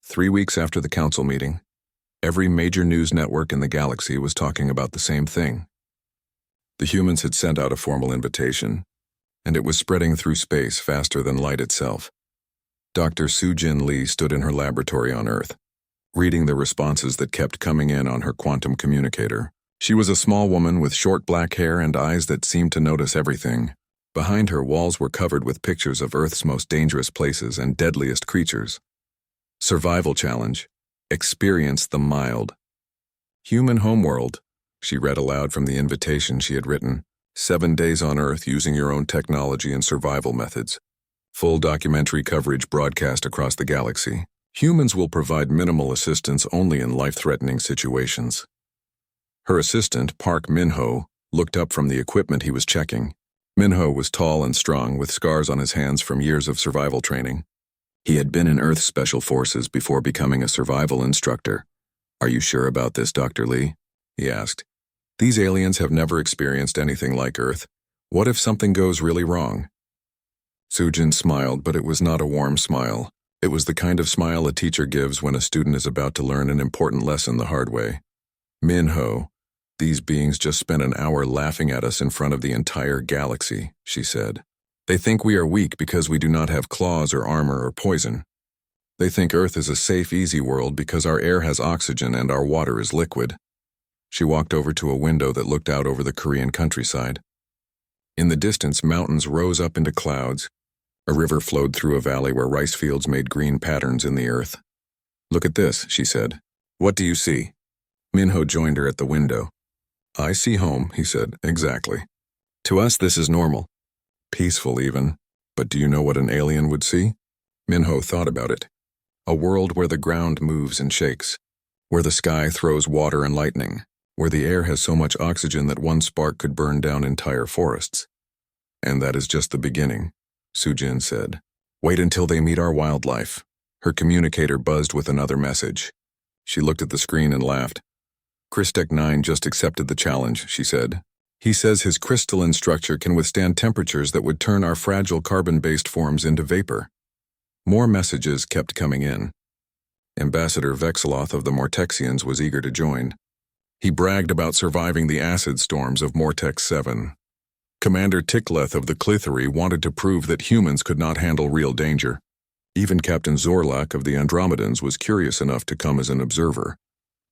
3 weeks after the council meeting, every major news network in the galaxy was talking about the same thing. The humans had sent out a formal invitation, and it was spreading through space faster than light itself. Dr. Sujin Lee stood in her laboratory on Earth, reading the responses that kept coming in on her quantum communicator. She was a small woman with short black hair and eyes that seemed to notice everything. Behind her, walls were covered with pictures of Earth's most dangerous places and deadliest creatures. Survival challenge. Experience the mild. Human homeworld, she read aloud from the invitation she had written. 7 days on Earth using your own technology and survival methods. Full documentary coverage broadcast across the galaxy. Humans will provide minimal assistance only in life-threatening situations. Her assistant, Park Min-ho, looked up from the equipment he was checking. Min-ho was tall and strong, with scars on his hands from years of survival training. He had been in Earth's Special Forces before becoming a survival instructor. "Are you sure about this, Dr. Lee?" he asked. "These aliens have never experienced anything like Earth. What if something goes really wrong?" Sujin smiled, but it was not a warm smile. It was the kind of smile a teacher gives when a student is about to learn an important lesson the hard way. "Min-ho, these beings just spent an hour laughing at us in front of the entire galaxy," she said. "They think we are weak because we do not have claws or armor or poison. They think Earth is a safe, easy world because our air has oxygen and our water is liquid." She walked over to a window that looked out over the Korean countryside. In the distance, mountains rose up into clouds. A river flowed through a valley where rice fields made green patterns in the earth. "Look at this," she said. "What do you see?" Min-ho joined her at the window. "I see home," he said. "Exactly. To us, this is normal. Peaceful, even. But do you know what an alien would see?" Min-ho thought about it. A world where the ground moves and shakes, where the sky throws water and lightning, where the air has so much oxygen that one spark could burn down entire forests. "And that is just the beginning," Sujin said. "Wait until they meet our wildlife." Her communicator buzzed with another message. She looked at the screen and laughed. "Christek 9 just accepted the challenge," she said. "He says his crystalline structure can withstand temperatures that would turn our fragile carbon-based forms into vapor." More messages kept coming in. Ambassador Vexeloth of the Mortexians was eager to join. He bragged about surviving the acid storms of Mortex 7. Commander Tikleth of the Clithery wanted to prove that humans could not handle real danger. Even Captain Zorlak of the Andromedans was curious enough to come as an observer.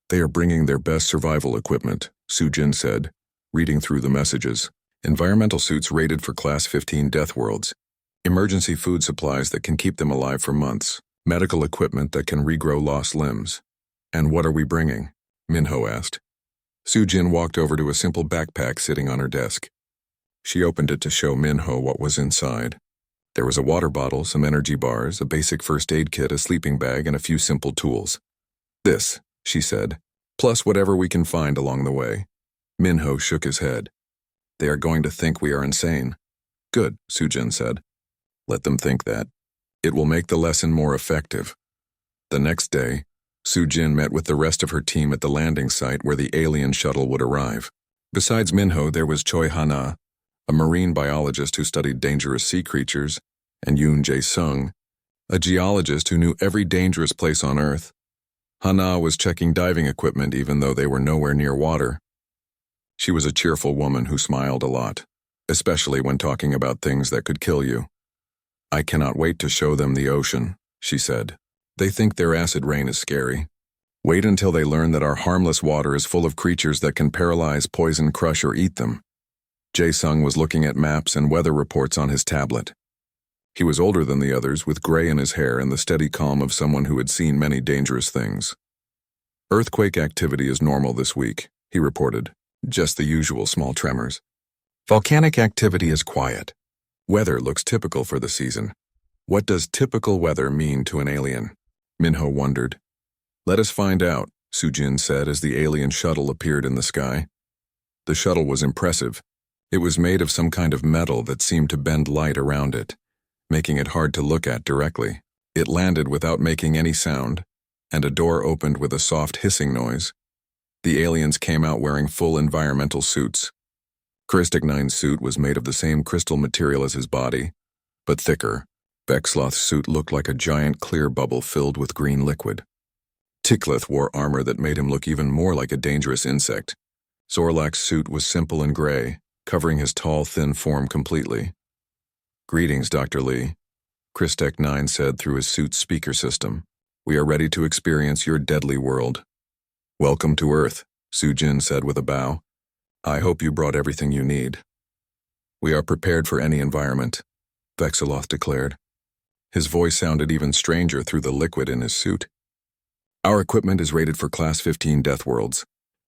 "They are bringing their best survival equipment," Sujin said, reading through the messages. "Environmental suits rated for Class 15 death worlds. Emergency food supplies that can keep them alive for months. Medical equipment that can regrow lost limbs." "And what are we bringing?" Min-ho asked. Sujin walked over to a simple backpack sitting on her desk. She opened it to show Min-ho what was inside. There was a water bottle, some energy bars, a basic first aid kit, a sleeping bag, and a few simple tools. "This," she said, "plus whatever we can find along the way." Min-ho shook his head. "They are going to think we are insane." "Good," Sujin said. "Let them think that. It will make the lesson more effective." The next day, Sujin met with the rest of her team at the landing site where the alien shuttle would arrive. Besides Min-ho, there was Choi Hana, a marine biologist who studied dangerous sea creatures, and Yoon Jae-sung, a geologist who knew every dangerous place on Earth. Hana was checking diving equipment even though they were nowhere near water. She was a cheerful woman who smiled a lot, especially when talking about things that could kill you. "I cannot wait to show them the ocean," she said. "They think their acid rain is scary. Wait until they learn that our harmless water is full of creatures that can paralyze, poison, crush, or eat them." Jae-sung was looking at maps and weather reports on his tablet. He was older than the others, with gray in his hair and the steady calm of someone who had seen many dangerous things. "Earthquake activity is normal this week," he reported. "Just the usual small tremors. Volcanic activity is quiet. Weather looks typical for the season." What does typical weather mean to an alien? Min-ho wondered. "Let us find out," Sujin said as the alien shuttle appeared in the sky. The shuttle was impressive. It was made of some kind of metal that seemed to bend light around it, making it hard to look at directly. It landed without making any sound, and a door opened with a soft hissing noise. The aliens came out wearing full environmental suits. Christek 9's suit was made of the same crystal material as his body, but thicker, Vexloth's suit looked like a giant clear bubble filled with green liquid. Tickleth wore armor that made him look even more like a dangerous insect. Zorlak's suit was simple and gray, covering his tall, thin form completely. "Greetings, Dr. Lee," Christek 9 said through his suit's speaker system. "We are ready to experience your deadly world." "Welcome to Earth," Sujin said with a bow. "I hope you brought everything you need." "We are prepared for any environment," Vexloth declared. His voice sounded even stranger through the liquid in his suit. "Our equipment is rated for Class 15 death worlds.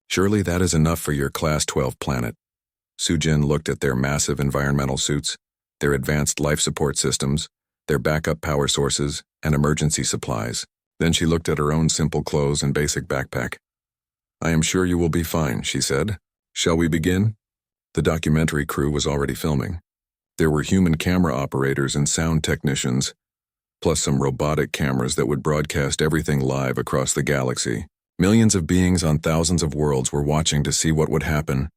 Surely that is enough for your Class 12 planet." Sujin looked at their massive environmental suits, their advanced life support systems, their backup power sources, and emergency supplies. Then she looked at her own simple clothes and basic backpack. "I am sure you will be fine," she said. "Shall we begin?" The documentary crew was already filming. There were human camera operators and sound technicians, plus some robotic cameras that would broadcast everything live across the galaxy. Millions of beings on thousands of worlds were watching to see what would happen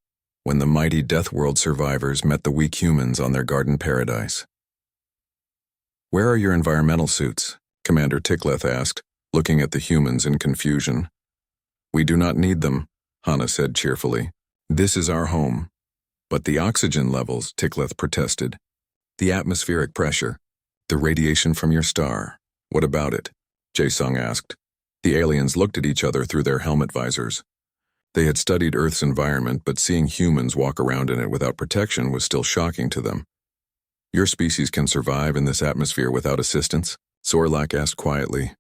when the mighty Death World survivors met the weak humans on their garden paradise. "Where are your environmental suits?" Commander Tickleth asked, looking at the humans in confusion. "We do not need them," Hana said cheerfully. "This is our home." "But the oxygen levels," Tickleth protested. "The atmospheric pressure. The radiation from your star. What about it?" Jae-sung asked. The aliens looked at each other through their helmet visors. They had studied Earth's environment, but seeing humans walk around in it without protection was still shocking to them. "Your species can survive in this atmosphere without assistance?" Zorlak asked quietly.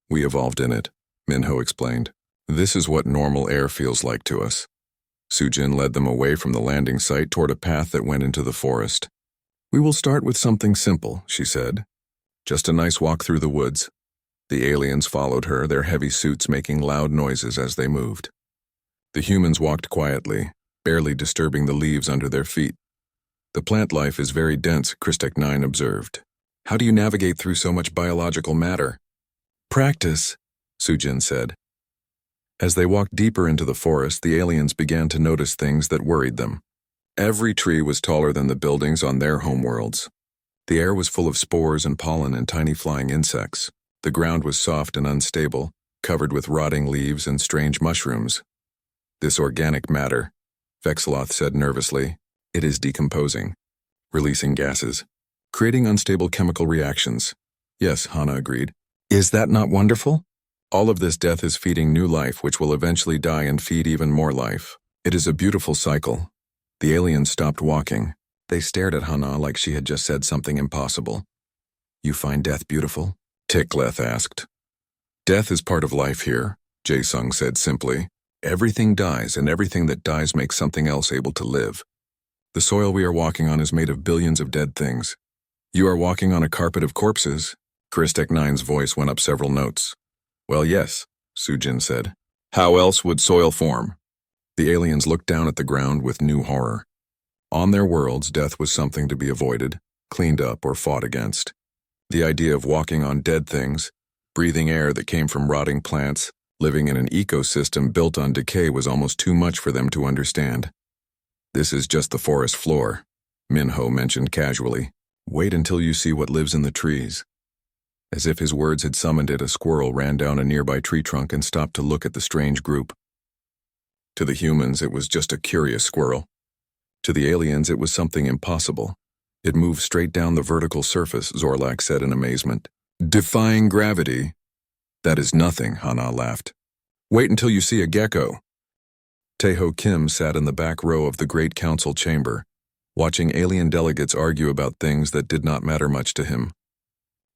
"We evolved in it," Minho explained. "This is what normal air feels like to us." Sujin led them away from the landing site toward a path that went into the forest. "We will start with something simple," she said. "Just a nice walk through the woods." The aliens followed her, their heavy suits making loud noises as they moved. The humans walked quietly, barely disturbing the leaves under their feet. "The plant life is very dense," Christek 9 observed. "How do you navigate through so much biological matter?" "Practice," Sujin said. As they walked deeper into the forest, the aliens began to notice things that worried them. Every tree was taller than the buildings on their homeworlds. The air was full of spores and pollen and tiny flying insects. The ground was soft and unstable, covered with rotting leaves and strange mushrooms. "This organic matter," Vexloth said nervously, "it is decomposing, releasing gases, creating unstable chemical reactions." "Yes," Hana agreed. "Is that not wonderful? All of this death is feeding new life, which will eventually die and feed even more life. It is a beautiful cycle." The aliens stopped walking. They stared at Hana like she had just said something impossible. "You find death beautiful?" Tickleth asked. "Death is part of life here," Jae-sung said simply. "Everything dies, and everything that dies makes something else able to live. The soil we are walking on is made of billions of dead things." "You are walking on a carpet of corpses?" Christek 9's voice went up several notes. "Well, yes," Sujin said. "How else would soil form?" The aliens looked down at the ground with new horror. On their worlds, death was something to be avoided, cleaned up, or fought against. The idea of walking on dead things, breathing air that came from rotting plants, living in an ecosystem built on decay was almost too much for them to understand. "This is just the forest floor," Minho mentioned casually. "Wait until you see what lives in the trees." As if his words had summoned it, a squirrel ran down a nearby tree trunk and stopped to look at the strange group. To the humans, it was just a curious squirrel. To the aliens, it was something impossible. It moved straight down the vertical surface, Zorlak said in amazement. "Defying gravity?" "That is nothing," Hana laughed. "Wait until you see a gecko." Taeho Kim sat in the back row of the Great Council chamber, watching alien delegates argue about things that did not matter much to him.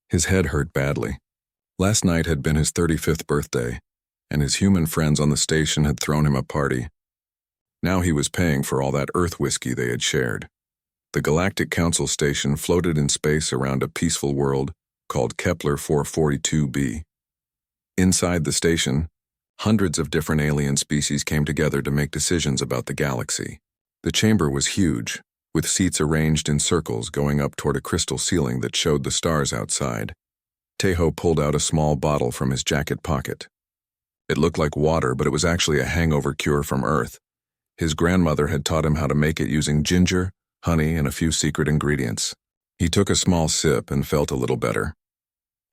His head hurt badly. Last night had been his 35th birthday, and his human friends on the station had thrown him a party. Now he was paying for all that Earth whiskey they had shared. The Galactic Council station floated in space around a peaceful world called Kepler 442b. Inside the station, hundreds of different alien species came together to make decisions about the galaxy. The chamber was huge, with seats arranged in circles going up toward a crystal ceiling that showed the stars outside. Taeho pulled out a small bottle from his jacket pocket. It looked like water, but it was actually a hangover cure from Earth. His grandmother had taught him how to make it using ginger, honey, and a few secret ingredients. He took a small sip and felt a little better.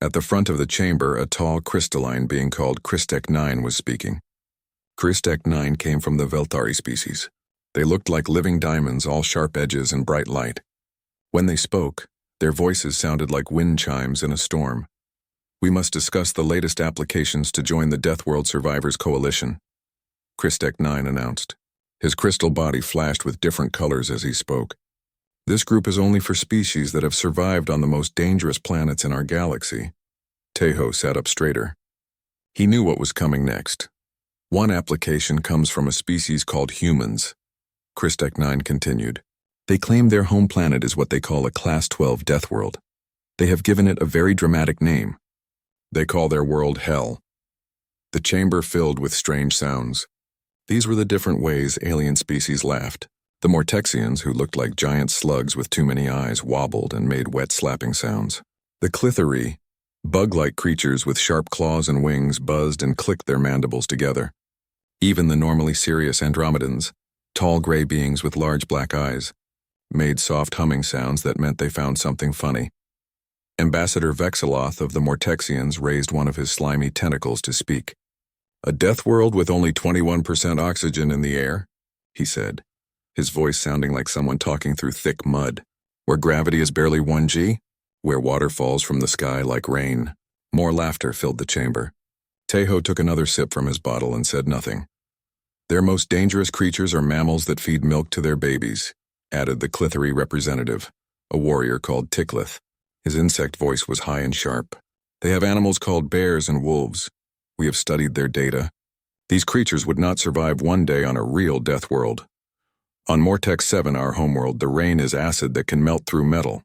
At the front of the chamber, a tall crystalline being called Christek 9 was speaking. Christek 9 came from the Veltari species. They looked like living diamonds, all sharp edges and bright light. When they spoke, their voices sounded like wind chimes in a storm. We must discuss the latest applications to join the Deathworld Survivors Coalition, Christek 9 announced. His crystal body flashed with different colors as he spoke. This group is only for species that have survived on the most dangerous planets in our galaxy. Tejo sat up straighter. He knew what was coming next. One application comes from a species called humans. Christek 9 continued. They claim their home planet is what they call a Class 12 death world. They have given it a very dramatic name. They call their world Hell. The chamber filled with strange sounds. These were the different ways alien species laughed. The Mortexians, who looked like giant slugs with too many eyes, wobbled and made wet slapping sounds. The Clithery, bug-like creatures with sharp claws and wings, buzzed and clicked their mandibles together. Even the normally serious Andromedans, tall gray beings with large black eyes, made soft humming sounds that meant they found something funny. Ambassador Vexeloth of the Mortexians raised one of his slimy tentacles to speak. A death world with only 21% oxygen in the air, he said, his voice sounding like someone talking through thick mud. Where gravity is barely 1G, where water falls from the sky like rain. More laughter filled the chamber. Tejo took another sip from his bottle and said nothing. Their most dangerous creatures are mammals that feed milk to their babies, added the Clithery representative, a warrior called Ticklith. His insect voice was high and sharp. They have animals called bears and wolves. We have studied their data. These creatures would not survive one day on a real death world. On Mortex 7, our homeworld, the rain is acid that can melt through metal.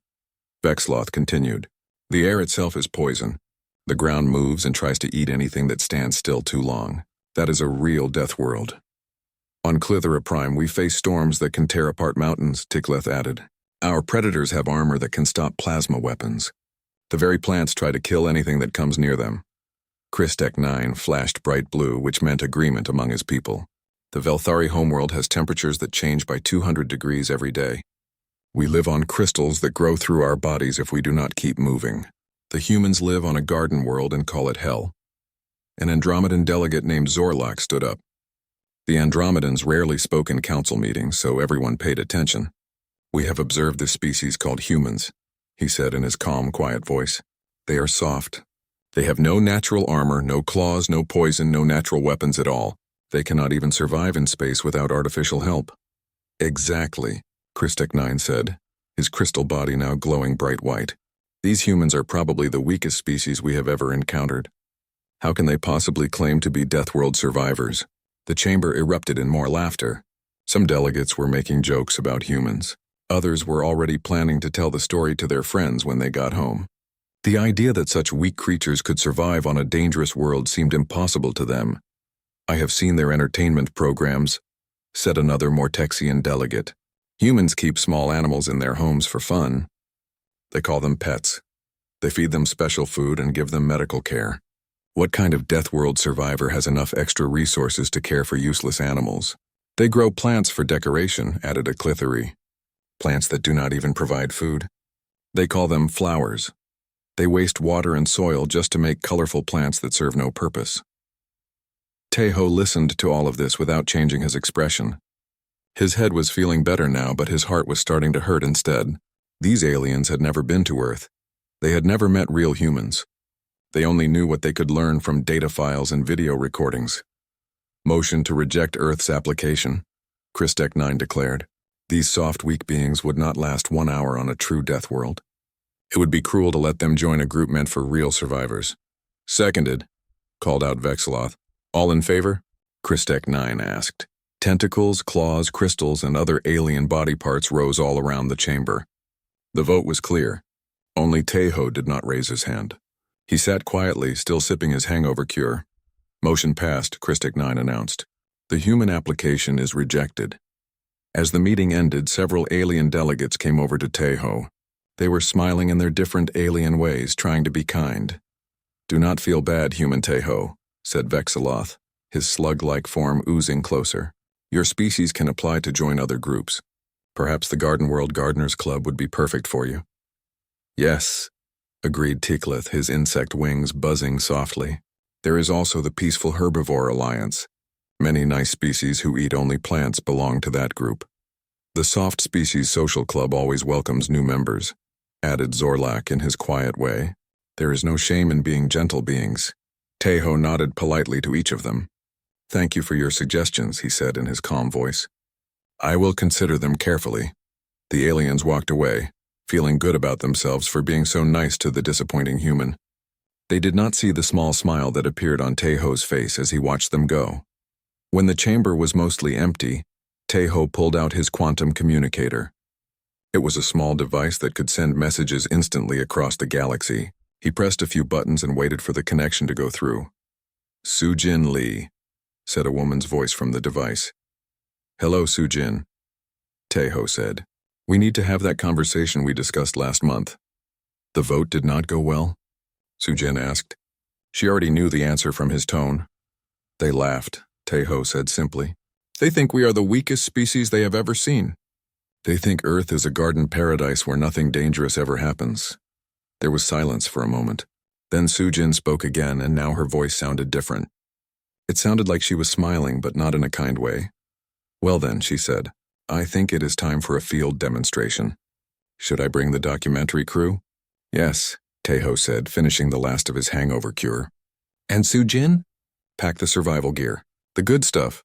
Vexloth continued. The air itself is poison. The ground moves and tries to eat anything that stands still too long. That is a real death world. On Clithera Prime, we face storms that can tear apart mountains, Ticklith added. Our predators have armor that can stop plasma weapons. The very plants try to kill anything that comes near them. Christek 9 flashed bright blue, which meant agreement among his people. The Velthari homeworld has temperatures that change by 200 degrees every day. We live on crystals that grow through our bodies if we do not keep moving. The humans live on a garden world and call it Hell. An Andromedan delegate named Zorlok stood up. The Andromedans rarely spoke in council meetings, so everyone paid attention. We have observed this species called humans, he said in his calm, quiet voice. They are soft. They have no natural armor, no claws, no poison, no natural weapons at all. They cannot even survive in space without artificial help. Exactly, Christek 9 said, his crystal body now glowing bright white. These humans are probably the weakest species we have ever encountered. How can they possibly claim to be Deathworld survivors? The chamber erupted in more laughter. Some delegates were making jokes about humans. Others were already planning to tell the story to their friends when they got home. The idea that such weak creatures could survive on a dangerous world seemed impossible to them. I have seen their entertainment programs, said another Mortexian delegate. Humans keep small animals in their homes for fun. They call them pets. They feed them special food and give them medical care. What kind of Deathworld survivor has enough extra resources to care for useless animals? They grow plants for decoration, added a Clithery. Plants that do not even provide food. They call them flowers. They waste water and soil just to make colorful plants that serve no purpose. Tejo listened to all of this without changing his expression. His head was feeling better now, but his heart was starting to hurt instead. These aliens had never been to Earth. They had never met real humans. They only knew what they could learn from data files and video recordings. Motion to reject Earth's application, Christek 9 declared. These soft, weak beings would not last 1 hour on a true death world. It would be cruel to let them join a group meant for real survivors. Seconded, called out Vexeloth. All in favor? Christek 9 asked. Tentacles, claws, crystals, and other alien body parts rose all around the chamber. The vote was clear. Only Tejo did not raise his hand. He sat quietly, still sipping his hangover cure. Motion passed, Christek 9 announced. The human application is rejected. As the meeting ended, several alien delegates came over to Tejo. They were smiling in their different alien ways, trying to be kind. Do not feel bad, human Tejo, said Vexeloth, his slug-like form oozing closer. Your species can apply to join other groups. Perhaps the Garden World Gardeners Club would be perfect for you. Yes, agreed Tikleth, his insect wings buzzing softly. There is also the Peaceful Herbivore Alliance. Many nice species who eat only plants belong to that group. The Soft Species Social Club always welcomes new members, added Zorlak in his quiet way. There is no shame in being gentle beings. Teho nodded politely to each of them. Thank you for your suggestions, he said in his calm voice. I will consider them carefully. The aliens walked away, feeling good about themselves for being so nice to the disappointing human. They did not see the small smile that appeared on Teho's face as he watched them go. When the chamber was mostly empty, Teho pulled out his quantum communicator. It was a small device that could send messages instantly across the galaxy. He pressed a few buttons and waited for the connection to go through. Sujin Lee, said a woman's voice from the device. Hello, Sujin, Teho said. We need to have that conversation we discussed last month. The vote did not go well? Sujin asked. She already knew the answer from his tone. They laughed, Teho said simply. They think we are the weakest species they have ever seen. They think Earth is a garden paradise where nothing dangerous ever happens. There was silence for a moment. Then Sujin spoke again, and now her voice sounded different. It sounded like she was smiling, but not in a kind way. Well then, she said, I think it is time for a field demonstration. Should I bring the documentary crew? Yes, Teho said, finishing the last of his hangover cure. And Sujin? Pack the survival gear. The good stuff.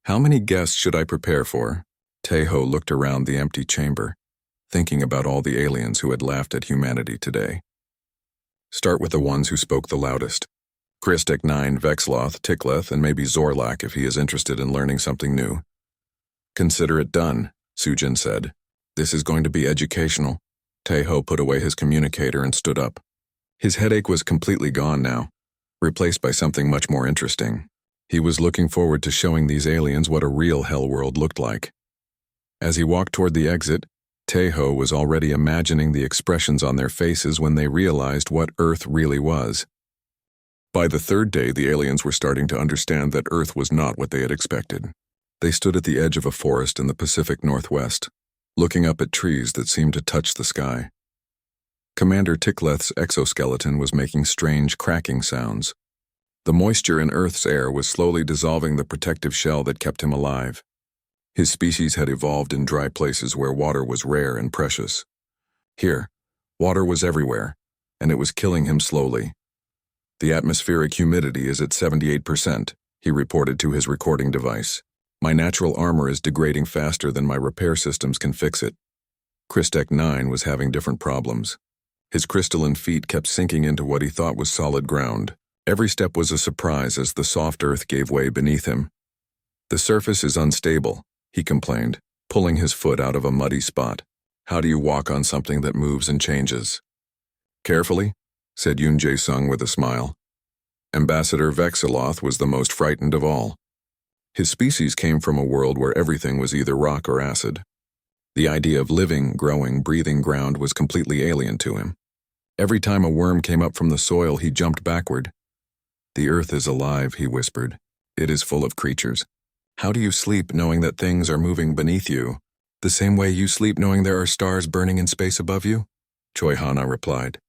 How many guests should I prepare for? Teho looked around the empty chamber, thinking about all the aliens who had laughed at humanity today. Start with the ones who spoke the loudest. Christek 9, Vexloth, Tikleth, and maybe Zorlak if he is interested in learning something new. Consider it done, Sujin said. This is going to be educational. Teho put away his communicator and stood up. His headache was completely gone now, replaced by something much more interesting. He was looking forward to showing these aliens what a real Hellworld looked like. As he walked toward the exit, Teho was already imagining the expressions on their faces when they realized what Earth really was. By the third day, the aliens were starting to understand that Earth was not what they had expected. They stood at the edge of a forest in the Pacific Northwest, looking up at trees that seemed to touch the sky. Commander Tikleth's exoskeleton was making strange cracking sounds. The moisture in Earth's air was slowly dissolving the protective shell that kept him alive. His species had evolved in dry places where water was rare and precious. Here, water was everywhere, and it was killing him slowly. The atmospheric humidity is at 78%, he reported to his recording device. My natural armor is degrading faster than my repair systems can fix it. Christek 9 was having different problems. His crystalline feet kept sinking into what he thought was solid ground. Every step was a surprise as the soft earth gave way beneath him. The surface is unstable, he complained, pulling his foot out of a muddy spot. How do you walk on something that moves and changes? Carefully, said Yoon Jae-sung with a smile. Ambassador Vexaloth was the most frightened of all. His species came from a world where everything was either rock or acid. The idea of living, growing, breathing ground was completely alien to him. Every time a worm came up from the soil, he jumped backward. The earth is alive, he whispered. It is full of creatures. How do you sleep knowing that things are moving beneath you? The same way you sleep knowing there are stars burning in space above you? Choi Hana replied.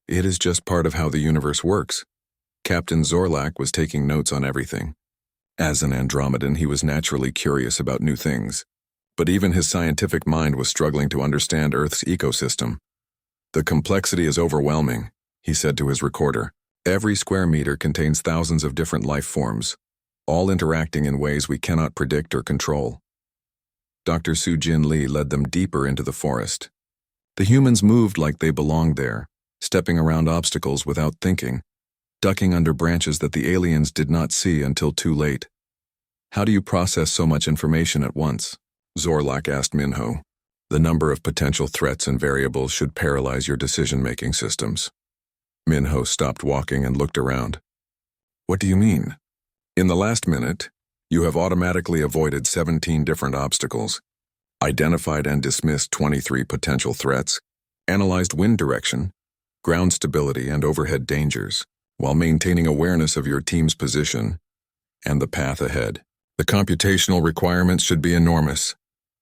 It is just part of how the universe works. Captain Zorlak was taking notes on everything. As an Andromedan, he was naturally curious about new things. But even his scientific mind was struggling to understand Earth's ecosystem. The complexity is overwhelming, he said to his recorder. Every square meter contains thousands of different life forms, all interacting in ways we cannot predict or control. Dr. Sujin Lee led them deeper into the forest. The humans moved like they belonged there, stepping around obstacles without thinking, ducking under branches that the aliens did not see until too late. How do you process so much information at once? Zorlak asked Minho. The number of potential threats and variables should paralyze your decision-making systems. Minho stopped walking and looked around. What do you mean? In the last minute, you have automatically avoided 17 different obstacles, identified and dismissed 23 potential threats, analyzed wind direction, ground stability, and overhead dangers, while maintaining awareness of your team's position and the path ahead. The computational requirements should be enormous.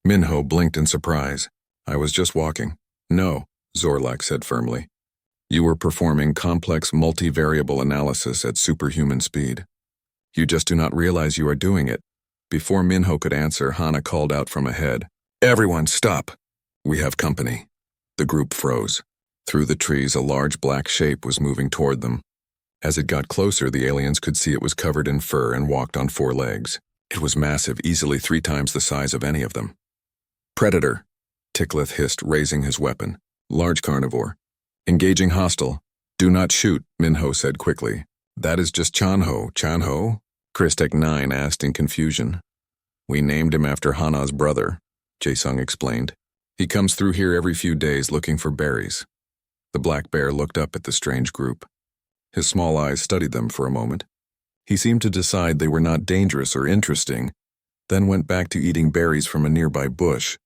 Minho blinked in surprise. I was just walking. No, Zorlak said firmly. You were performing complex multivariable analysis at superhuman speed. You just do not realize you are doing it. Before Minho could answer, Hana called out from ahead. Everyone, stop! We have company. The group froze. Through the trees, a large black shape was moving toward them. As it got closer, the aliens could see it was covered in fur and walked on 4 legs. It was massive, easily 3 times the size of any of them. Predator, Tickleth hissed, raising his weapon. Large carnivore. Engaging hostile. Do not shoot, Minho said quickly. That is just Chanho. Chanho? Kristek 9 asked in confusion. We named him after Hana's brother, Jae-sung explained. He comes through here every few days looking for berries. The black bear looked up at the strange group. His small eyes studied them for a moment. He seemed to decide they were not dangerous or interesting, then went back to eating berries from a nearby bush.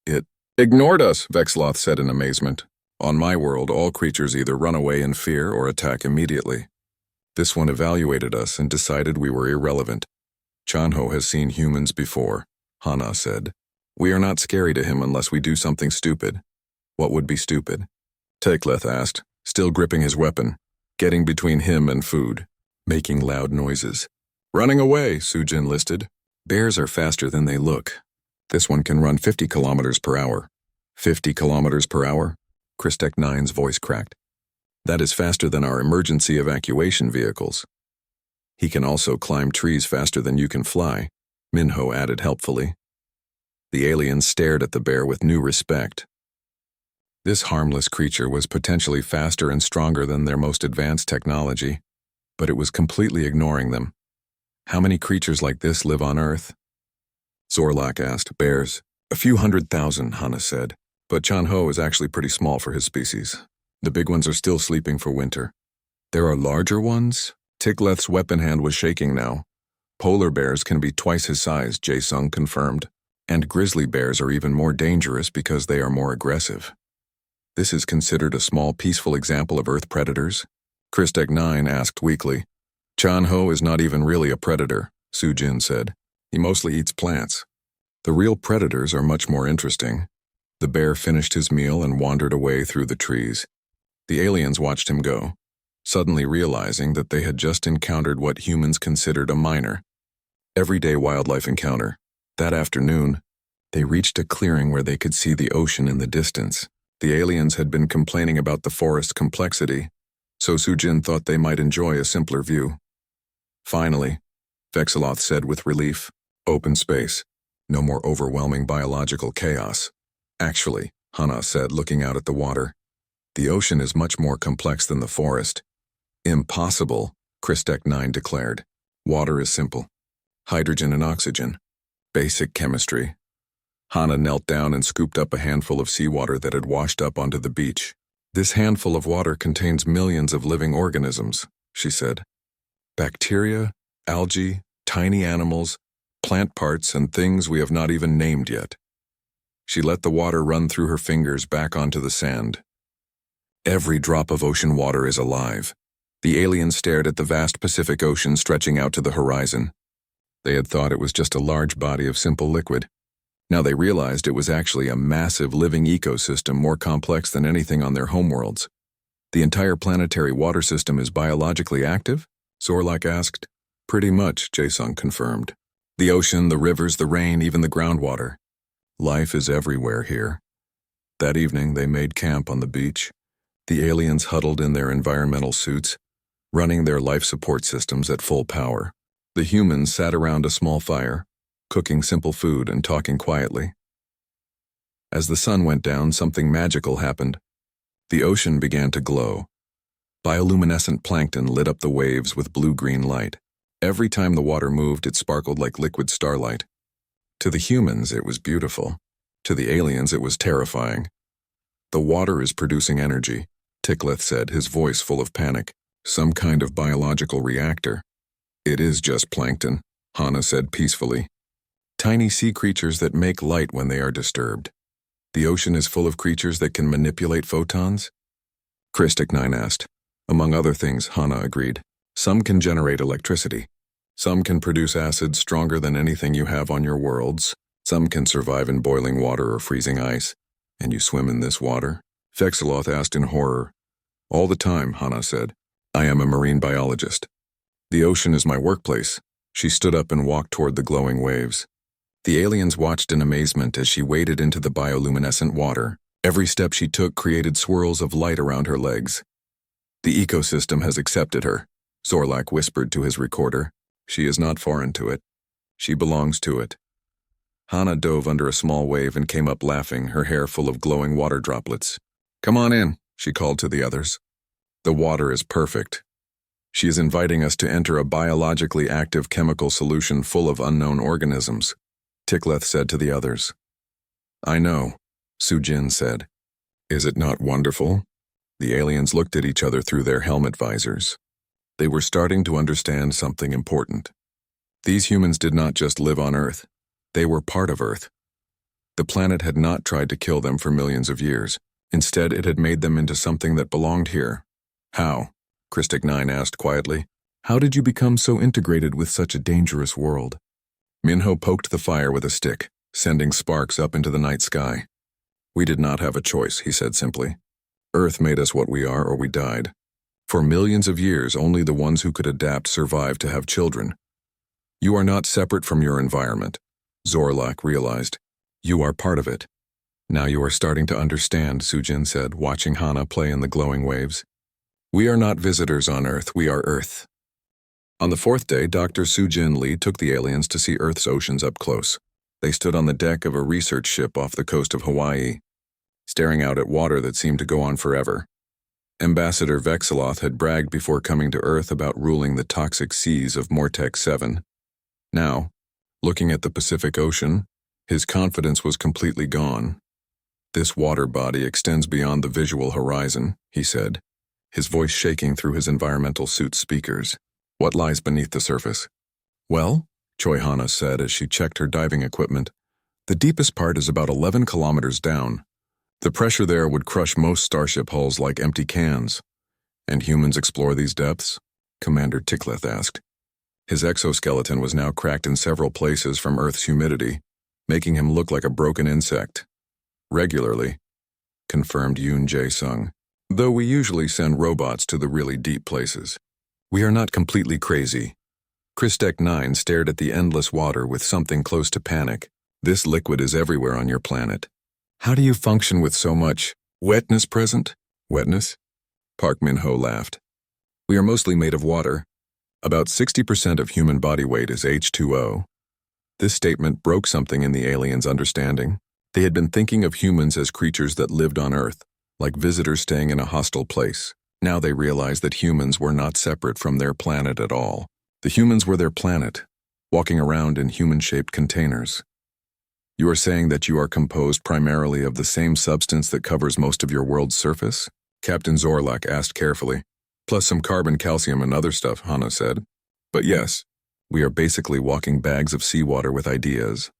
It ignored us, Vexloth said in amazement. On my world, all creatures either run away in fear or attack immediately. This one evaluated us and decided we were irrelevant. Chanho has seen humans before, Hana said. We are not scary to him unless we do something stupid. What would be stupid? Tickleth asked, still gripping his weapon, getting between him and food, making loud noises. Running away, Sujin listed. Bears are faster than they look. This one can run 50 kilometers per hour. 50 kilometers per hour? Kristek 9's voice cracked. That is faster than our emergency evacuation vehicles. He can also climb trees faster than you can fly, Minho added helpfully. The aliens stared at the bear with new respect. This harmless creature was potentially faster and stronger than their most advanced technology, but it was completely ignoring them. How many creatures like this live on Earth? Zorlak asked. Bears. A few 100,000, Hana said, but Chanho is actually pretty small for his species. The big ones are still sleeping for winter. There are larger ones? Tickleth's weapon hand was shaking now. Polar bears can be twice his size, Jae-sung confirmed. And grizzly bears are even more dangerous because they are more aggressive. This is considered a small, peaceful example of Earth predators? Kristek 9 asked weakly. Chanho is not even really a predator, Sujin said. He mostly eats plants. The real predators are much more interesting. The bear finished his meal and wandered away through the trees. The aliens watched him go, suddenly realizing that they had just encountered what humans considered a minor, everyday wildlife encounter. That afternoon, they reached a clearing where they could see the ocean in the distance. The aliens had been complaining about the forest's complexity, so Sujin thought they might enjoy a simpler view. Finally, Vexeloth said with relief, open space. No more overwhelming biological chaos. Actually, Hana said, looking out at the water, the ocean is much more complex than the forest. Impossible, Kristek 9 declared. Water is simple. Hydrogen and oxygen. Basic chemistry. Hana knelt down and scooped up a handful of seawater that had washed up onto the beach. This handful of water contains millions of living organisms, she said. Bacteria, algae, tiny animals, plant parts, and things we have not even named yet. She let the water run through her fingers back onto the sand. Every drop of ocean water is alive. The aliens stared at the vast Pacific Ocean stretching out to the horizon. They had thought it was just a large body of simple liquid. Now they realized it was actually a massive living ecosystem more complex than anything on their homeworlds. The entire planetary water system is biologically active? Zorlak asked. Pretty much, Jae-sung confirmed. The ocean, the rivers, the rain, even the groundwater. Life is everywhere here. That evening they made camp on the beach. The aliens huddled in their environmental suits, running their life support systems at full power. The humans sat around a small fire, cooking simple food and talking quietly. As the sun went down, something magical happened. The ocean began to glow. Bioluminescent plankton lit up the waves with blue-green light. Every time the water moved, it sparkled like liquid starlight. To the humans, it was beautiful. To the aliens, it was terrifying. The water is producing energy, Tickleth said, his voice full of panic. Some kind of biological reactor. It is just plankton, Hana said peacefully. Tiny sea creatures that make light when they are disturbed. The ocean is full of creatures that can manipulate photons? Kristek 9 asked. Among other things, Hana agreed. Some can generate electricity. Some can produce acids stronger than anything you have on your worlds. Some can survive in boiling water or freezing ice. And you swim in this water? Vexeloth asked in horror. All the time, Hana said. I am a marine biologist. The ocean is my workplace. She stood up and walked toward the glowing waves. The aliens watched in amazement as she waded into the bioluminescent water. Every step she took created swirls of light around her legs. The ecosystem has accepted her, Zorlak whispered to his recorder. She is not foreign to it. She belongs to it. Hana dove under a small wave and came up laughing, her hair full of glowing water droplets. Come on in, she called to the others. The water is perfect. She is inviting us to enter a biologically active chemical solution full of unknown organisms, Tikleth said to the others. I know, Sujin said. Is it not wonderful? The aliens looked at each other through their helmet visors. They were starting to understand something important. These humans did not just live on Earth. They were part of Earth. The planet had not tried to kill them for millions of years. Instead, it had made them into something that belonged here. How? Christic 9 asked quietly. How did you become so integrated with such a dangerous world? Minho poked the fire with a stick, sending sparks up into the night sky. We did not have a choice, he said simply. Earth made us what we are or we died. For millions of years, only the ones who could adapt survived to have children. You are not separate from your environment, Zorlak realized. You are part of it. Now you are starting to understand, Sujin said, watching Hana play in the glowing waves. We are not visitors on Earth, we are Earth. On the fourth day, Dr. Sujin Lee took the aliens to see Earth's oceans up close. They stood on the deck of a research ship off the coast of Hawaii, staring out at water that seemed to go on forever. Ambassador Vexeloth had bragged before coming to Earth about ruling the toxic seas of Mortex 7. Now, looking at the Pacific Ocean, his confidence was completely gone. This water body extends beyond the visual horizon, he said, his voice shaking through his environmental suit's speakers. What lies beneath the surface? Well, Choi Hana said as she checked her diving equipment, the deepest part is about 11 kilometers down. The pressure there would crush most starship hulls like empty cans. And humans explore these depths? Commander Tikleth asked. His exoskeleton was now cracked in several places from Earth's humidity, making him look like a broken insect. Regularly, confirmed Yoon Jae-sung, though we usually send robots to the really deep places. We are not completely crazy. Christek 9 stared at the endless water with something close to panic. This liquid is everywhere on your planet. How do you function with so much wetness present? Wetness? Park Min-ho laughed. We are mostly made of water. About 60% of human body weight is H2O. This statement broke something in the aliens' understanding. They had been thinking of humans as creatures that lived on Earth, like visitors staying in a hostile place. Now they realized that humans were not separate from their planet at all. The humans were their planet, walking around in human-shaped containers. You are saying that you are composed primarily of the same substance that covers most of your world's surface? Captain Zorlak asked carefully. Plus some carbon, calcium, and other stuff, Hana said. But yes, we are basically walking bags of seawater with ideas.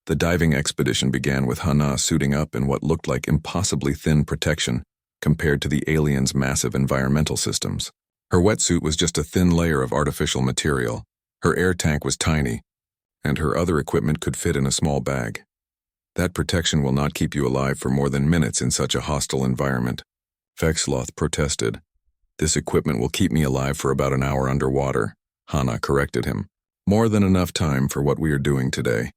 The diving expedition began with Hana suiting up in what looked like impossibly thin protection compared to the aliens' massive environmental systems. Her wetsuit was just a thin layer of artificial material. Her air tank was tiny, and her other equipment could fit in a small bag. That protection will not keep you alive for more than minutes in such a hostile environment. Vexeloth protested. This equipment will keep me alive for about an hour underwater, Hana corrected him. More than enough time for what we are doing today.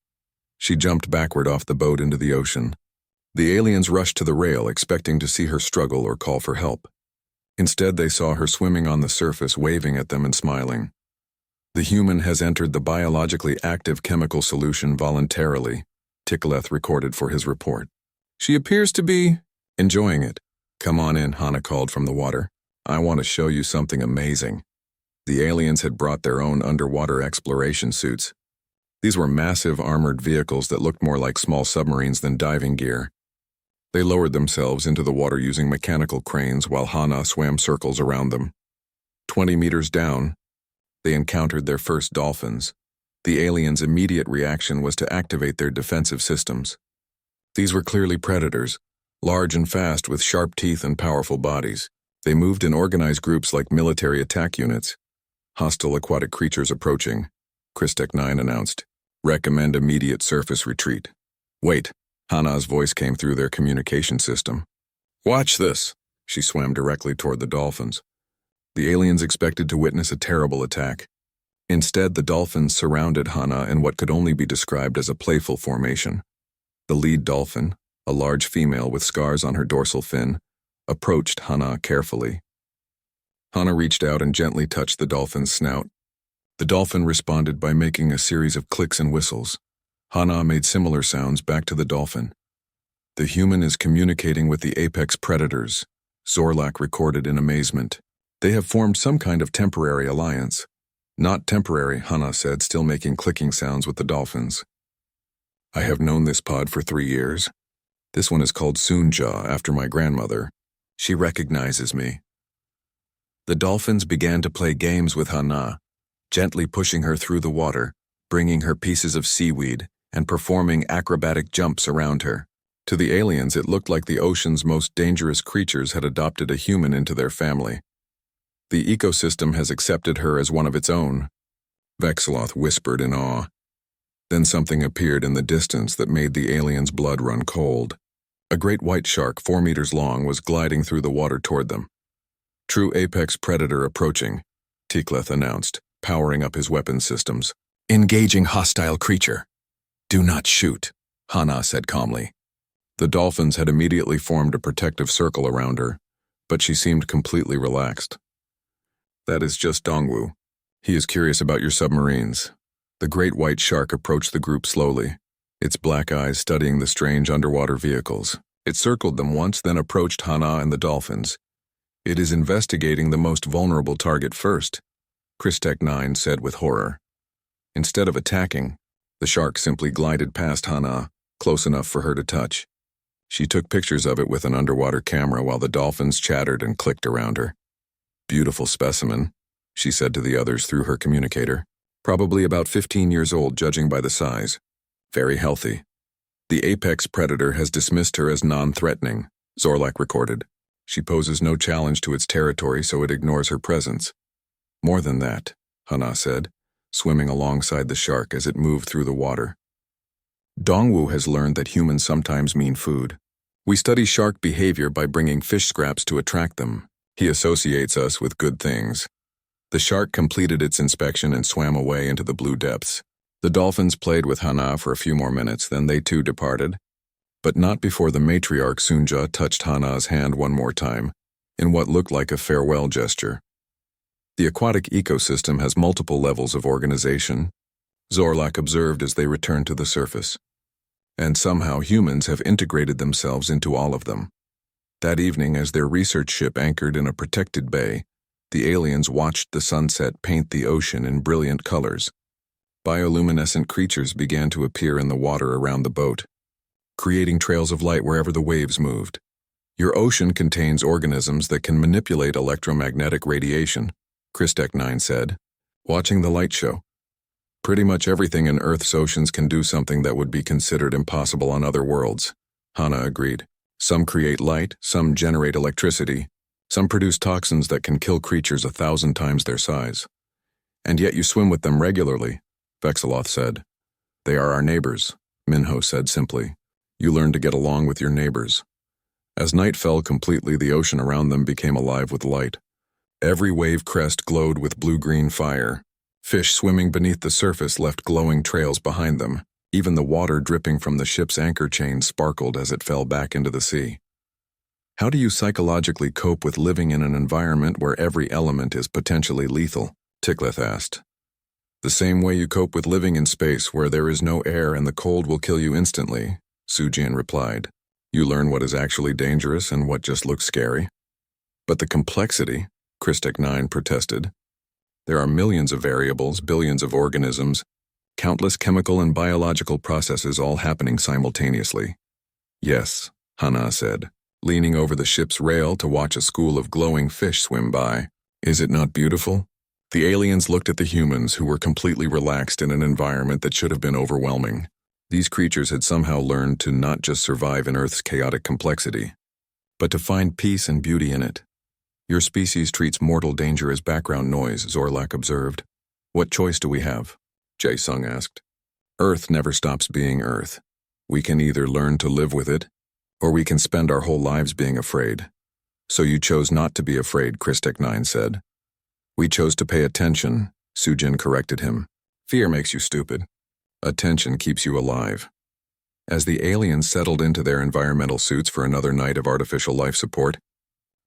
She jumped backward off the boat into the ocean. The aliens rushed to the rail, expecting to see her struggle or call for help. Instead, they saw her swimming on the surface, waving at them and smiling. The human has entered the biologically active chemical solution voluntarily, Tikleth recorded for his report. She appears to be enjoying it. Come on in, Hana called from the water. I want to show you something amazing. The aliens had brought their own underwater exploration suits. These were massive armored vehicles that looked more like small submarines than diving gear. They lowered themselves into the water using mechanical cranes while Hana swam circles around them. 20 meters down, they encountered their first dolphins. The aliens' immediate reaction was to activate their defensive systems. These were clearly predators, large and fast with sharp teeth and powerful bodies. They moved in organized groups like military attack units. Hostile aquatic creatures approaching, Christek 9 announced. Recommend immediate surface retreat. Wait, Hana's voice came through their communication system. Watch this. She swam directly toward the dolphins. The aliens expected to witness a terrible attack. Instead, the dolphins surrounded Hana in what could only be described as a playful formation. The lead dolphin, a large female with scars on her dorsal fin, approached Hana carefully. Hana reached out and gently touched the dolphin's snout. The dolphin responded by making a series of clicks and whistles. Hana made similar sounds back to the dolphin. The human is communicating with the apex predators, Zorlak recorded in amazement. They have formed some kind of temporary alliance. Not temporary, Hana said, still making clicking sounds with the dolphins. I have known this pod for 3 years. This one is called Soonja, after my grandmother. She recognizes me. The dolphins began to play games with Hana, gently pushing her through the water, bringing her pieces of seaweed, and performing acrobatic jumps around her. To the aliens, it looked like the ocean's most dangerous creatures had adopted a human into their family. The ecosystem has accepted her as one of its own, Vexeloth whispered in awe. Then something appeared in the distance that made the aliens' blood run cold. A great white shark 4 meters long was gliding through the water toward them. True apex predator approaching, Tikleth announced, powering up his weapon systems. Engaging hostile creature. Do not shoot, Hana said calmly. The dolphins had immediately formed a protective circle around her, but she seemed completely relaxed. That is just Dongwu. He is curious about your submarines. The great white shark approached the group slowly, its black eyes studying the strange underwater vehicles. It circled them once, then approached Hana and the dolphins. It is investigating the most vulnerable target first, Christek 9 said with horror. Instead of attacking, the shark simply glided past Hana, close enough for her to touch. She took pictures of it with an underwater camera while the dolphins chattered and clicked around her. Beautiful specimen, she said to the others through her communicator. Probably about 15 years old, judging by the size. Very healthy. The apex predator has dismissed her as non-threatening, Zorlak recorded. She poses no challenge to its territory, so it ignores her presence. More than that, Hana said, swimming alongside the shark as it moved through the water. Dongwu has learned that humans sometimes mean food. We study shark behavior by bringing fish scraps to attract them. He associates us with good things. The shark completed its inspection and swam away into the blue depths. The dolphins played with Hana for a few more minutes, then they too departed. But not before the matriarch Soonja touched Hana's hand one more time, in what looked like a farewell gesture. The aquatic ecosystem has multiple levels of organization, Zorlak observed as they returned to the surface. And somehow humans have integrated themselves into all of them. That evening, as their research ship anchored in a protected bay, the aliens watched the sunset paint the ocean in brilliant colors. Bioluminescent creatures began to appear in the water around the boat, creating trails of light wherever the waves moved. Your ocean contains organisms that can manipulate electromagnetic radiation, Christek 9 said, watching the light show. Pretty much everything in Earth's oceans can do something that would be considered impossible on other worlds, Hana agreed. Some create light, some generate electricity, some produce toxins that can kill creatures 1,000 times their size. And yet you swim with them regularly, Vexeloth said. They are our neighbors, Minho said simply. You learn to get along with your neighbors. As night fell completely, the ocean around them became alive with light. Every wave crest glowed with blue-green fire. Fish swimming beneath the surface left glowing trails behind them. Even the water dripping from the ship's anchor chain sparkled as it fell back into the sea. How do you psychologically cope with living in an environment where every element is potentially lethal? Tikleth asked. The same way you cope with living in space where there is no air and the cold will kill you instantly, Sujian replied. You learn what is actually dangerous and what just looks scary. But the complexity, Christek 9 protested. There are millions of variables, billions of organisms, countless chemical and biological processes all happening simultaneously. Yes, Hana said, leaning over the ship's rail to watch a school of glowing fish swim by. Is it not beautiful? The aliens looked at the humans who were completely relaxed in an environment that should have been overwhelming. These creatures had somehow learned to not just survive in Earth's chaotic complexity, but to find peace and beauty in it. Your species treats mortal danger as background noise, Zorlak observed. What choice do we have? Jae Sung asked. Earth never stops being Earth. We can either learn to live with it, Or we can spend our whole lives being afraid. So you chose not to be afraid, Christek9 said. We chose to pay attention, Sujin corrected him. Fear makes you stupid. Attention keeps you alive. As the aliens settled into their environmental suits for another night of artificial life support,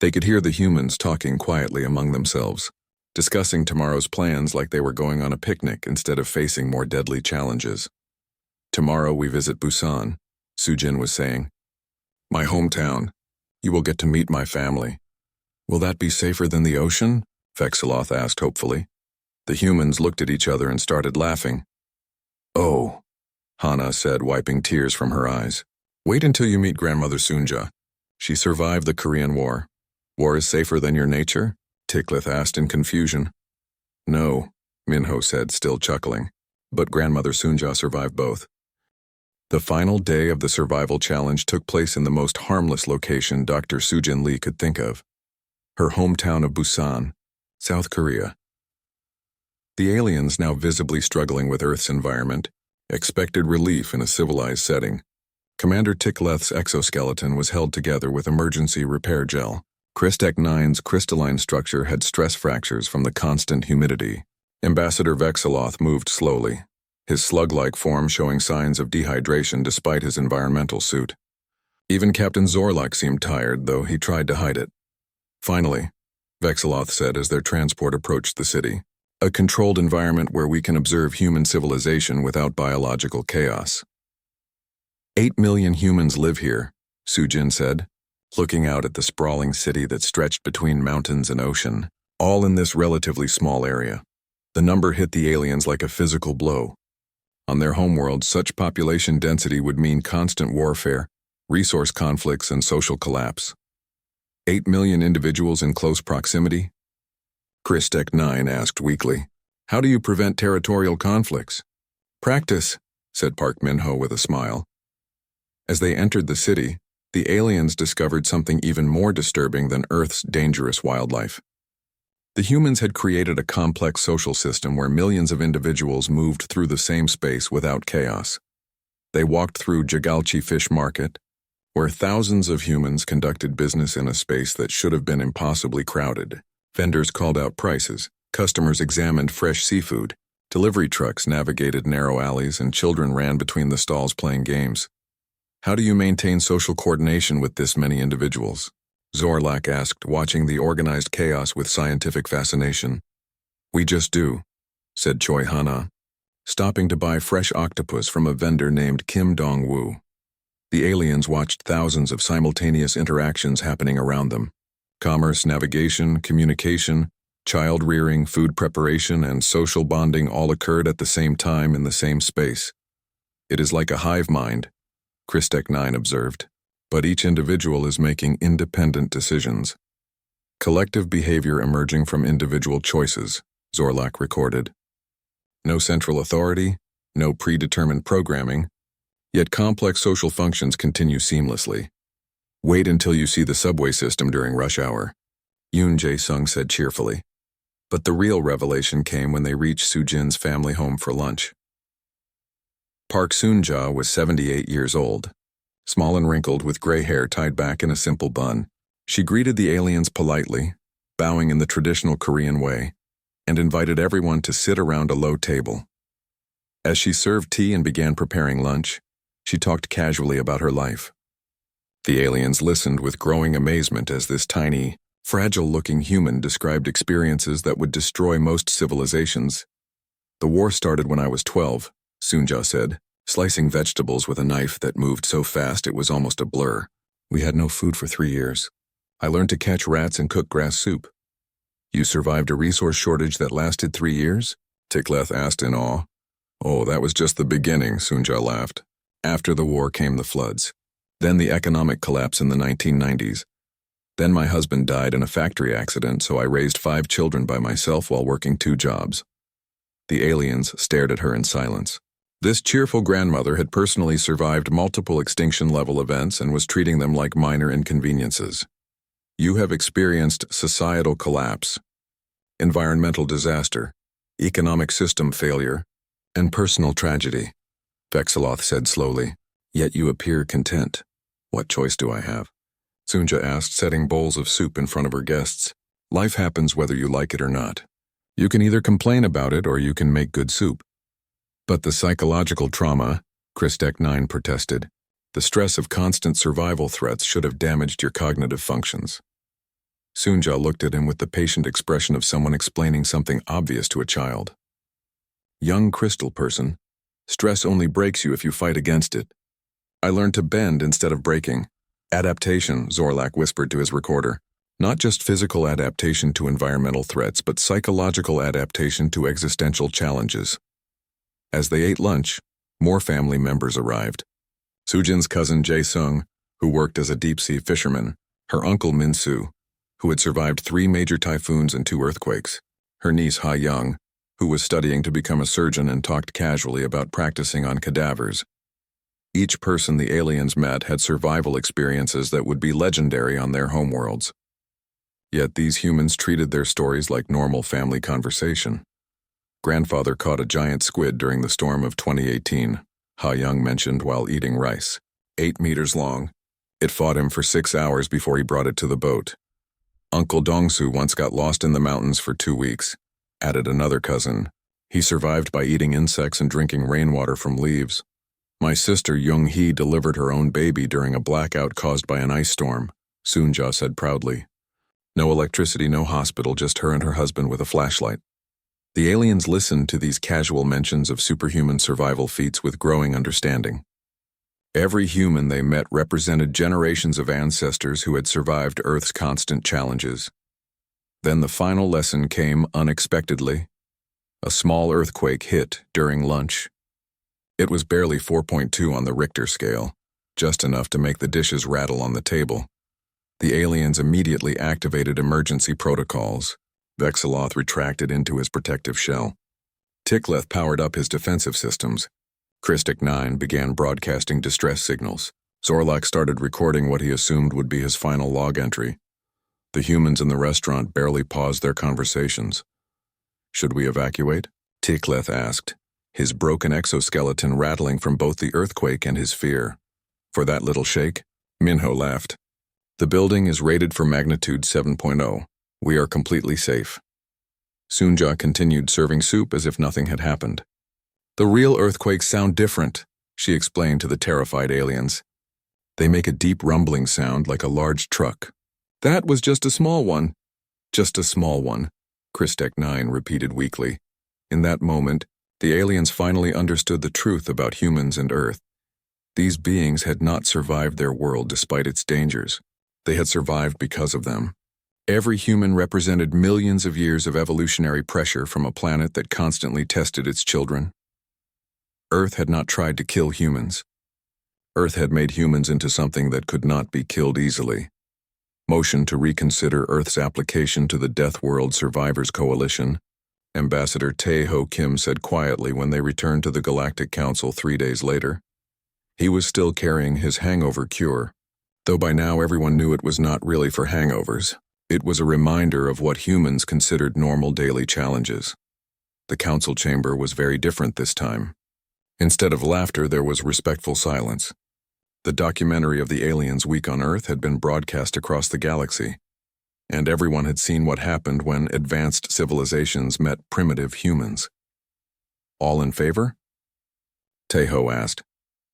they could hear the humans talking quietly among themselves, discussing tomorrow's plans like they were going on a picnic instead of facing more deadly challenges. Tomorrow we visit Busan, Sujin was saying. My hometown. You will get to meet my family. Will that be safer than the ocean? Vexeloth asked hopefully. The humans looked at each other and started laughing. Oh, Hana said, wiping tears from her eyes. Wait until you meet Grandmother Sunja. She survived the Korean War. War is safer than your nature? Tiklith asked in confusion. No, Minho said, still chuckling. But Grandmother Sunja survived both. The final day of the survival challenge took place in the most harmless location Dr. Sujin Lee could think of. Her hometown of Busan, South Korea. The aliens, now visibly struggling with Earth's environment, expected relief in a civilized setting. Commander Tikleth's exoskeleton was held together with emergency repair gel. Christek9's crystalline structure had stress fractures from the constant humidity. Ambassador Vexeloth moved slowly, his slug-like form showing signs of dehydration despite his environmental suit. Even Captain Zorlak seemed tired, though he tried to hide it. Finally, Vexeloth said as their transport approached the city, a controlled environment where we can observe human civilization without biological chaos. 8 million humans live here, Sujin said, looking out at the sprawling city that stretched between mountains and ocean, all in this relatively small area. The number hit the aliens like a physical blow. On their homeworld, such population density would mean constant warfare, resource conflicts, and social collapse. 8 million individuals in close proximity? Christek9 asked weakly. How do you prevent territorial conflicts? Practice, said Park Minho with a smile. As they entered the city, the aliens discovered something even more disturbing than Earth's dangerous wildlife. The humans had created a complex social system where millions of individuals moved through the same space without chaos. They walked through Jagalchi Fish Market, where thousands of humans conducted business in a space that should have been impossibly crowded. Vendors called out prices, customers examined fresh seafood, delivery trucks navigated narrow alleys, and children ran between the stalls playing games. How do you maintain social coordination with this many individuals? Zorlak asked, watching the organized chaos with scientific fascination. We just do, said Choi Hana, stopping to buy fresh octopus from a vendor named Kim Dong-woo. The aliens watched thousands of simultaneous interactions happening around them. Commerce, navigation, communication, child rearing, food preparation, and social bonding all occurred at the same time in the same space. It is like a hive mind, Christek9 observed, but each individual is making independent decisions. Collective behavior emerging from individual choices, Zorlak recorded. No central authority, no predetermined programming, yet complex social functions continue seamlessly. Wait until you see the subway system during rush hour, Yoon Jae-sung said cheerfully. But the real revelation came when they reached Sujin's family home for lunch. Park Soon-ja was 78 years old, small and wrinkled with gray hair tied back in a simple bun. She greeted the aliens politely, bowing in the traditional Korean way, and invited everyone to sit around a low table. As she served tea and began preparing lunch, she talked casually about her life. The aliens listened with growing amazement as this tiny, fragile-looking human described experiences that would destroy most civilizations. The war started when I was 12, Soonja said, slicing vegetables with a knife that moved so fast it was almost a blur. We had no food for 3 years. I learned to catch rats and cook grass soup. You survived a resource shortage that lasted 3 years? Tikleth asked in awe. Oh, that was just the beginning, Soonja laughed. After the war came the floods. Then the economic collapse in the 1990s. Then my husband died in a factory accident, so I raised 5 children by myself while working 2 jobs. The aliens stared at her in silence. This cheerful grandmother had personally survived multiple extinction-level events and was treating them like minor inconveniences. You have experienced societal collapse, environmental disaster, economic system failure, and personal tragedy, Vexeloth said slowly, yet you appear content. What choice do I have? Sunja asked, setting bowls of soup in front of her guests. Life happens whether you like it or not. You can either complain about it or you can make good soup. But the psychological trauma, Christek 9 protested. The stress of constant survival threats should have damaged your cognitive functions. Sunja looked at him with the patient expression of someone explaining something obvious to a child. Young crystal person, stress only breaks you if you fight against it. I learned to bend instead of breaking. Adaptation, Zorlak whispered to his recorder. Not just physical adaptation to environmental threats, but psychological adaptation to existential challenges. As they ate lunch, more family members arrived. Sujin's cousin Jae-sung, who worked as a deep-sea fisherman, her uncle Min-soo, who had survived 3 major typhoons and 2 earthquakes, her niece Ha-young, who was studying to become a surgeon and talked casually about practicing on cadavers. Each person the aliens met had survival experiences that would be legendary on their homeworlds. Yet these humans treated their stories like normal family conversation. Grandfather caught a giant squid during the storm of 2018, Ha-young mentioned while eating rice. 8 meters long. It fought him for 6 hours before he brought it to the boat. Uncle Dongsu once got lost in the mountains for 2 weeks, added another cousin. He survived by eating insects and drinking rainwater from leaves. My sister Young-hee delivered her own baby during a blackout caused by an ice storm, Sunja said proudly. No electricity, no hospital, just her and her husband with a flashlight. The aliens listened to these casual mentions of superhuman survival feats with growing understanding. Every human they met represented generations of ancestors who had survived Earth's constant challenges. Then the final lesson came unexpectedly. A small earthquake hit during lunch. It was barely 4.2 on the Richter scale, just enough to make the dishes rattle on the table. The aliens immediately activated emergency protocols. Vexeloth retracted into his protective shell. Tikleth powered up his defensive systems. Christek 9 began broadcasting distress signals. Zorlak started recording what he assumed would be his final log entry. The humans in the restaurant barely paused their conversations. Should we evacuate? Tikleth asked, his broken exoskeleton rattling from both the earthquake and his fear. For that little shake? Minho laughed. The building is rated for magnitude 7.0. We are completely safe. Sunja continued serving soup as if nothing had happened. The real earthquakes sound different, she explained to the terrified aliens. They make a deep rumbling sound like a large truck. That was just a small one. Just a small one, Christek 9 repeated weakly. In that moment, the aliens finally understood the truth about humans and Earth. These beings had not survived their world despite its dangers. They had survived because of them. Every human represented millions of years of evolutionary pressure from a planet that constantly tested its children. Earth had not tried to kill humans. Earth had made humans into something that could not be killed easily. Motion to reconsider Earth's application to the Death World Survivors Coalition, Ambassador Tae-ho Kim said quietly when they returned to the Galactic Council 3 days later. He was still carrying his hangover cure, though by now everyone knew it was not really for hangovers. It was a reminder of what humans considered normal daily challenges. The council chamber was very different this time. Instead of laughter, there was respectful silence. The documentary of the aliens' week on Earth had been broadcast across the galaxy, and everyone had seen what happened when advanced civilizations met primitive humans. All in favor? Tae-ho asked.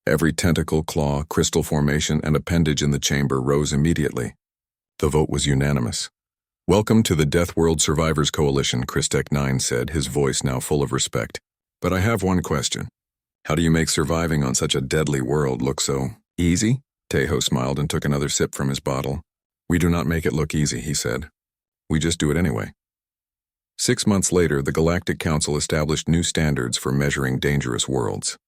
Every tentacle, claw, crystal formation, and appendage in the chamber rose immediately. The vote was unanimous. Welcome to the Death World Survivors Coalition, Christek 9 said, his voice now full of respect. But I have one question. How do you make surviving on such a deadly world look so easy? Tae-ho smiled and took another sip from his bottle. We do not make it look easy, he said. We just do it anyway. 6 months later, the Galactic Council established new standards for measuring dangerous worlds.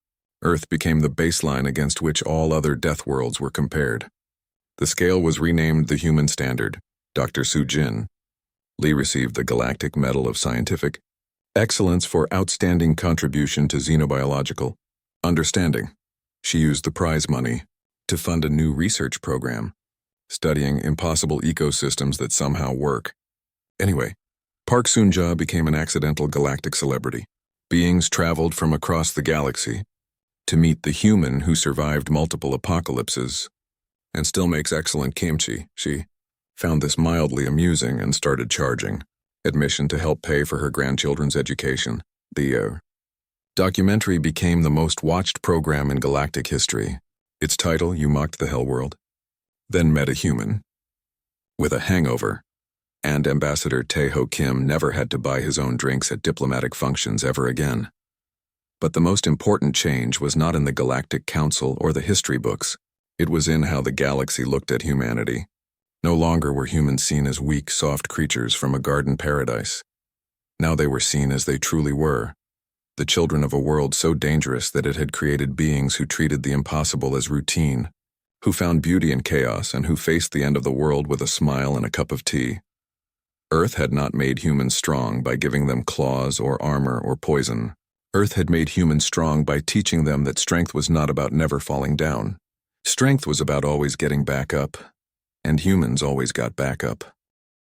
Earth became the baseline against which all other death worlds were compared. The scale was renamed the Human Standard. Dr. Sujin Lee received the Galactic Medal of Scientific Excellence for outstanding contribution to xenobiological understanding. She used the prize money to fund a new research program, studying impossible ecosystems that somehow work. Anyway, Park Soon-ja became an accidental galactic celebrity. Beings traveled from across the galaxy to meet the human who survived multiple apocalypses and still makes excellent kimchi. She found this mildly amusing and started charging admission to help pay for her grandchildren's education. The documentary became the most watched program in galactic history. Its title, You Mocked the Hellworld, then met a human with a hangover, and Ambassador Tae-ho Kim never had to buy his own drinks at diplomatic functions ever again. But the most important change was not in the Galactic Council or the history books. It was in how the galaxy looked at humanity. No longer were humans seen as weak, soft creatures from a garden paradise. Now they were seen as they truly were, the children of a world so dangerous that it had created beings who treated the impossible as routine, who found beauty in chaos, and who faced the end of the world with a smile and a cup of tea. Earth had not made humans strong by giving them claws or armor or poison. Earth had made humans strong by teaching them that strength was not about never falling down. Strength was about always getting back up, and humans always got back up.